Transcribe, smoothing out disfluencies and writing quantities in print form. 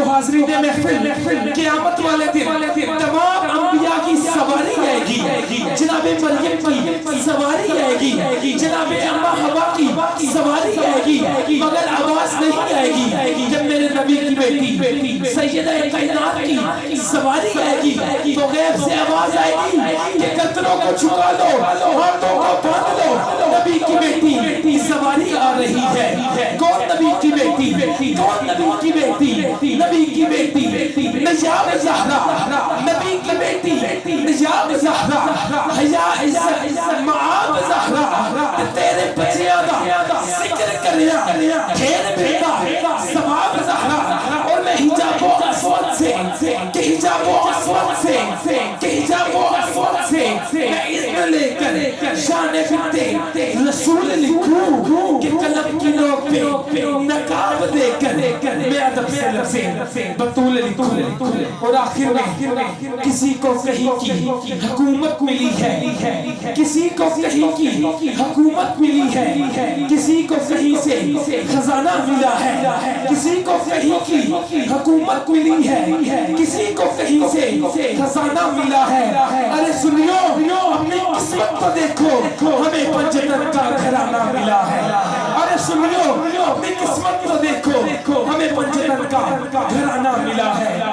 حاضرین محفل قیامت والے دن تمام انبیاء کی سواری آئے گی، جناب مریم کی سواری آئے گی، جناب اما حوا کی سواری آئے گی، مگر آواز نہیں آئے گی جب میرے نبی کی بیٹی سیدہ کائنات کی سواری آئے گی تو غیب سے آواز آئے گی کہ گردنوں کو جھکا لو، ہاتھوں کو باندھ لو، نبی کی بیٹی سواری آ رہی ہے۔ کون نبی کی بیٹی؟ کون نبی کی بیٹی؟ نبی کی بیٹی نجاب زہرا، نبی کی بیٹی نجاب زہرا، حیا عزت معاب زہرا، تیرے بچیاں دا ذکر کریا پھر بیٹا ثواب زہرا، اور میں حجاب و اسود سے کہ حجاب و اسود سے کہ حجاب و اسود سے میں اذن لے کر شان بنت رسول لکھوں کہ قلم کی نوک پہ نقاب دے کر میں ادب سے لفظ بطول لکھوں، اور آخر میں کسی کو کہیں کی حکومت ملی ہے، کسی کو کہیں کی حکومت ملی ہے، کسی کو کہیں سے خزانہ ملا ہے، کسی کو کہیں کی حکومت ملی ہے، کسی کو کہیں سے خزانہ ملا ہے۔ ارے سنیو اپنی قسمت کو دیکھو، ہمیں پنجتن کا گھرانہ ملا ہے۔ ارے سنیو اپنی قسمت کو دیکھو، ہمیں پنجتن کا گھرانہ ملا ہے۔